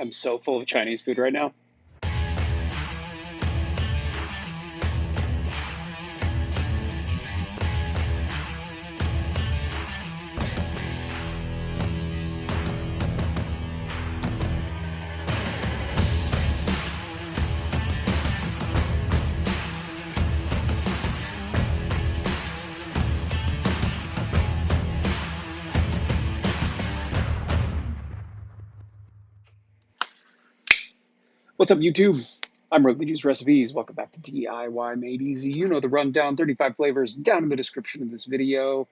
I'm so full of Chinese food right now. What's up, YouTube? I'm Rogue Juice Recipes. Welcome back to DIY Made Easy. You know the rundown, 35 flavors down in the description of this video.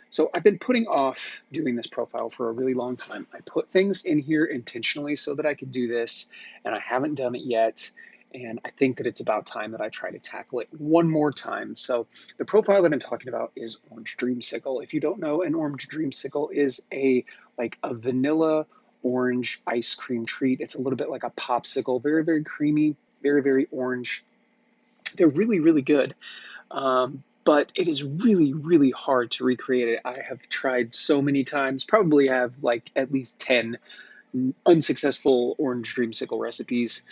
So I've been putting off doing this profile for a really long time. I put things in here intentionally so that I could do this, and I haven't done it yet. And I think that it's about time that I try to tackle it one more time. So the profile that I'm talking about is Orange Dreamsicle. If you don't know, an Orange Dreamsicle is a vanilla orange ice cream treat. It's a little bit like a popsicle, very, very creamy, very, very orange. They're really, really good. But it is really, really hard to recreate it. I have tried so many times, probably have like at least 10 unsuccessful Orange Dreamsicle recipes.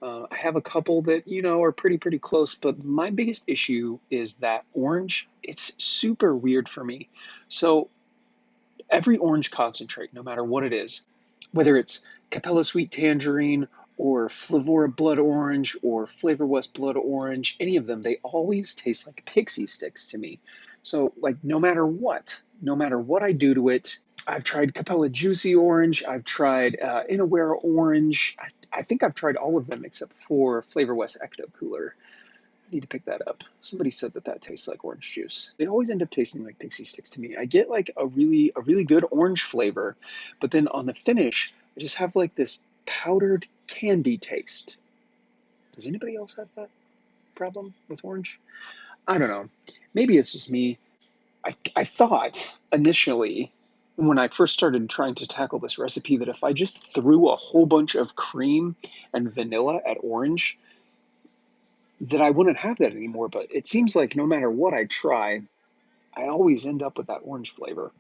I have a couple that, are pretty close, but my biggest issue is that orange, it's super weird for me. So every orange concentrate, no matter what it is, whether it's Capella Sweet Tangerine or Flavora Blood Orange or Flavor West Blood Orange, any of them, they always taste like pixie sticks to me. So like no matter what I do to it, I've tried Capella Juicy Orange, I've tried Inawera Orange, I think I've tried all of them except for Flavor West Ecto Cooler. I need to pick that up. Somebody said that tastes like orange juice. They always end up tasting like pixie sticks to me. I get like a really good orange flavor, but then on the finish, I just have like this powdered candy taste. Does anybody else have that problem with orange? I don't know. Maybe it's just me. I thought initially when I first started trying to tackle this recipe that if I just threw a whole bunch of cream and vanilla at orange, that I wouldn't have that anymore. But it seems like no matter what I try, I always end up with that orange flavor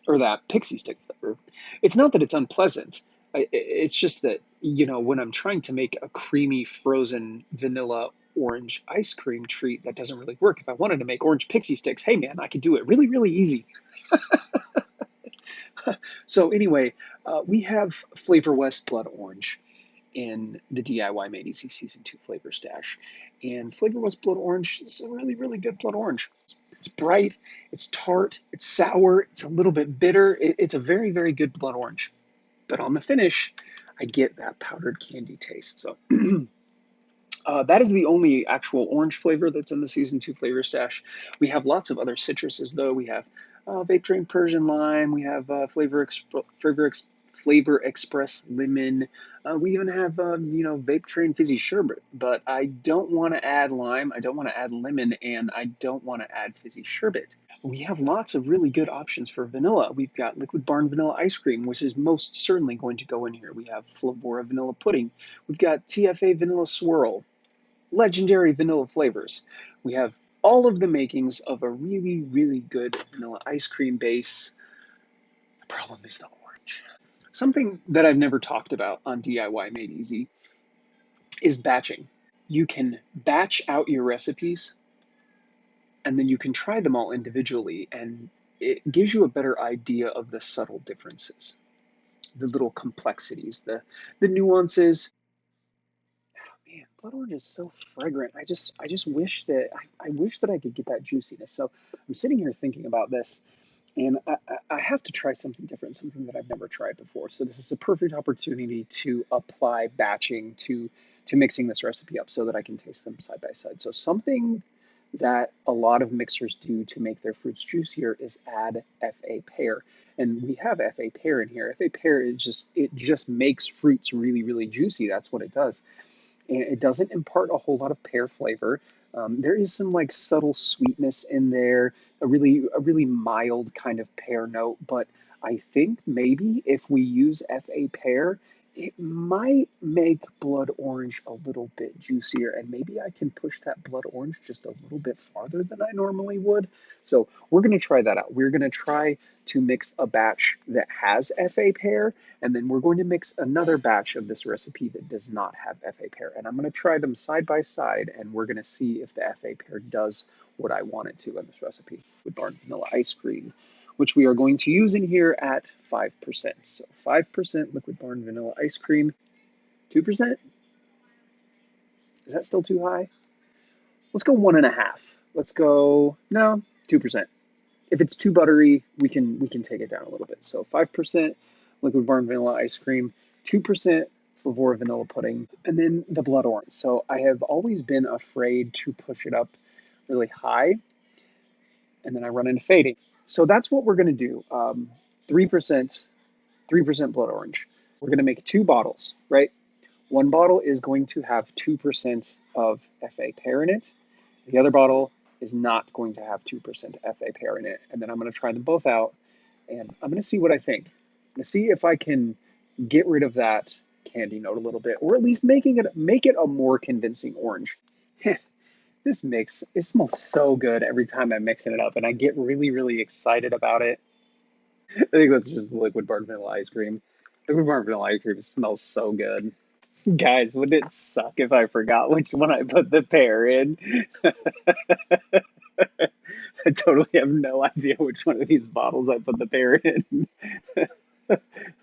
or that pixie stick flavor. It's not that it's unpleasant. It's just that, when I'm trying to make a creamy frozen vanilla orange ice cream treat, that doesn't really work. If I wanted to make orange pixie sticks, hey man, I could do it really, really easy. So anyway, we have Flavor West Blood Orange in the DIY Made Easy Season 2 flavor stash. And Flavor West Blood Orange is a really, really good blood orange. It's bright, it's tart, it's sour, it's a little bit bitter. It's a very, very good blood orange. But on the finish, I get that powdered candy taste. So that is the only actual orange flavor that's in the Season 2 flavor stash. We have lots of other citruses, though. We have Vape Train Persian Lime. We have Flavor Express Lemon. We even have, Vape Train Fizzy Sherbet. But I don't want to add lime, I don't want to add lemon, and I don't want to add Fizzy Sherbet. We have lots of really good options for vanilla. We've got Liquid Barn Vanilla Ice Cream, which is most certainly going to go in here. We have Flavora Vanilla Pudding. We've got TFA Vanilla Swirl. Legendary vanilla flavors. We have all of the makings of a really, really good vanilla ice cream base. The problem is the orange. Something that I've never talked about on DIY Made Easy is batching. You can batch out your recipes and then you can try them all individually, and it gives you a better idea of the subtle differences, the little complexities, the nuances. Man, blood orange is so fragrant. I just wish that I wish that I could get that juiciness. So I'm sitting here thinking about this, and I have to try something different, something that I've never tried before. So this is a perfect opportunity to apply batching to mixing this recipe up so that I can taste them side by side. So something that a lot of mixers do to make their fruits juicier is add FA Pear. And we have FA Pear in here. FA Pear is just makes fruits really, really juicy. That's what it does. And it doesn't impart a whole lot of pear flavor. There is some like subtle sweetness in there, a really mild kind of pear note. But I think maybe if we use FA Pear, it might make blood orange a little bit juicier, and maybe I can push that blood orange just a little bit farther than I normally would. So we're going to try that out. We're going to try to mix a batch that has FA Pear, and then we're going to mix another batch of this recipe that does not have FA Pear. And I'm going to try them side by side, and we're going to see if the FA Pear does what I want it to in this recipe with barn vanilla ice cream, which we are going to use in here at 5%. So 5% liquid barn vanilla ice cream. 2%? Is that still too high? Let's go 1.5. Let's go, no, 2%. If it's too buttery, we can take it down a little bit. So 5% liquid barn vanilla ice cream, 2% flavor vanilla pudding, and then the blood orange. So I have always been afraid to push it up really high, and then I run into fading. So that's what we're going to do. 3%, 3% blood orange. We're going to make 2 bottles, right? One bottle is going to have 2% of FA Pear in it. The other bottle is not going to have 2% FA Pear in it. And then I'm going to try them both out, and I'm going to see what I think. I'm going to see if I can get rid of that candy note a little bit, or at least make it a more convincing orange. It smells so good every time I'm mixing it up, and I get really, really excited about it. I think that's just liquid barn vanilla ice cream. Liquid barn vanilla ice cream smells so good. Guys, wouldn't it suck if I forgot which one I put the pear in? I totally have no idea which one of these bottles I put the pear in.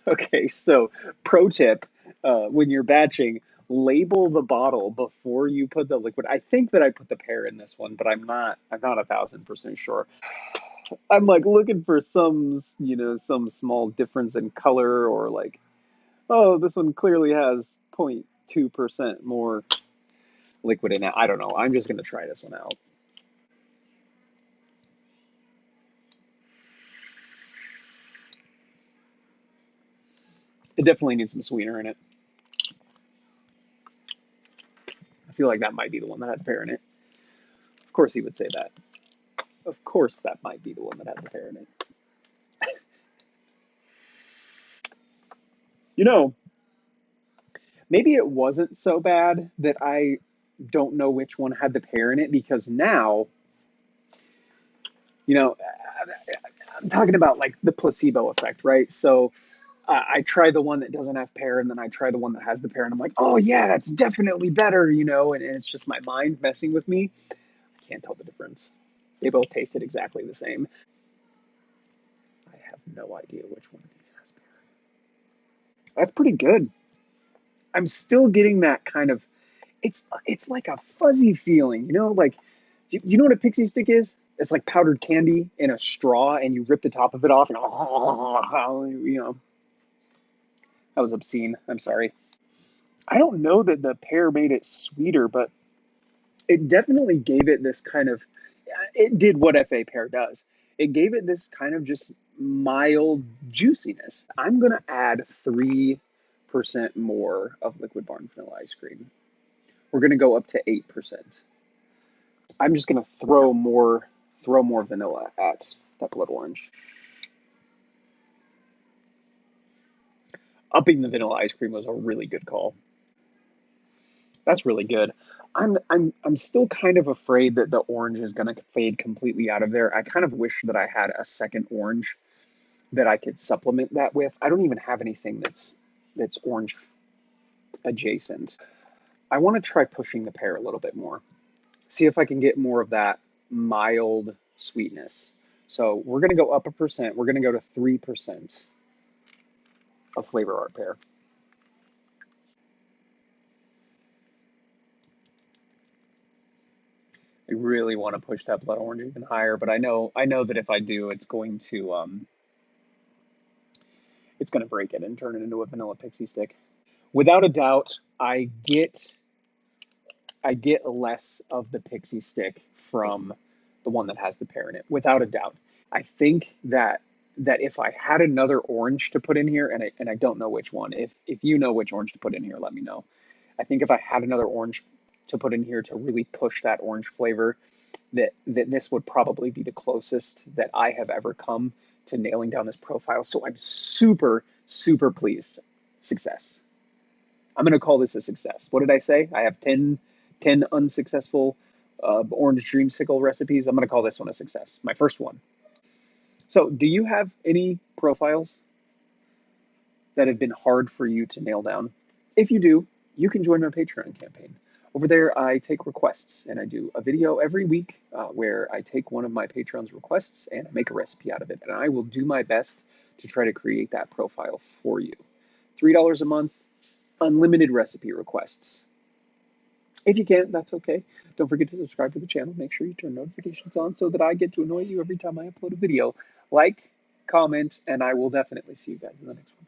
Okay, so pro tip, when you're batching, label the bottle before you put the liquid. I think that I put the pear in this one, but I'm not 1,000% sure. I'm like looking for some small difference in color, or like, oh, this one clearly has 0.2% more liquid in it. I don't know. I'm just gonna try this one out. It definitely needs some sweetener in it. I feel like that might be the one that had the pear in it. Of course he would say that. Of course that might be the one that had the pear in it. You know, maybe it wasn't so bad that I don't know which one had the pear in it, because now, you know, I'm talking about like the placebo effect, right? So I try the one that doesn't have pear, and then I try the one that has the pear, and I'm like, oh yeah, that's definitely better, and it's just my mind messing with me. I can't tell the difference. They both tasted exactly the same. I have no idea which one of these has pear. That's pretty good. I'm still getting that kind of, it's like a fuzzy feeling, like you know what a pixie stick is? It's like powdered candy in a straw, and you rip the top of it off, and that was obscene. I'm sorry. I don't know that the pear made it sweeter, but it definitely gave it this kind of, it did what FA Pear does. It gave it this kind of just mild juiciness. I'm going to add 3% more of liquid barn vanilla ice cream. We're going to go up to 8%. I'm just going to throw more vanilla at that blood orange. Upping the vanilla ice cream was a really good call. That's really good. I'm still kind of afraid that the orange is going to fade completely out of there. I kind of wish that I had a second orange that I could supplement that with. I don't even have anything that's orange adjacent. I want to try pushing the pear a little bit more. See if I can get more of that mild sweetness. So we're going to go up 1%. We're going to go to 3% of flavor art pear. I really want to push that blood orange even higher, but I know that if I do, it's going to break it and turn it into a vanilla pixie stick. Without a doubt, I get less of the pixie stick from the one that has the pear in it. Without a doubt, I think that if I had another orange to put in here, and I don't know which one. If you know which orange to put in here, let me know. I think if I had another orange to put in here to really push that orange flavor, that this would probably be the closest that I have ever come to nailing down this profile. So I'm super, super pleased. Success. I'm going to call this a success. What did I say? I have 10 unsuccessful Orange Dreamsicle recipes. I'm going to call this one a success. My first one. So, do you have any profiles that have been hard for you to nail down? If you do, you can join my Patreon campaign. Over there, I take requests and I do a video every week where I take one of my patrons' requests and I make a recipe out of it. And I will do my best to try to create that profile for you. $3 a month, unlimited recipe requests. If you can't, that's okay. Don't forget to subscribe to the channel. Make sure you turn notifications on so that I get to annoy you every time I upload a video. Like, comment, and I will definitely see you guys in the next one.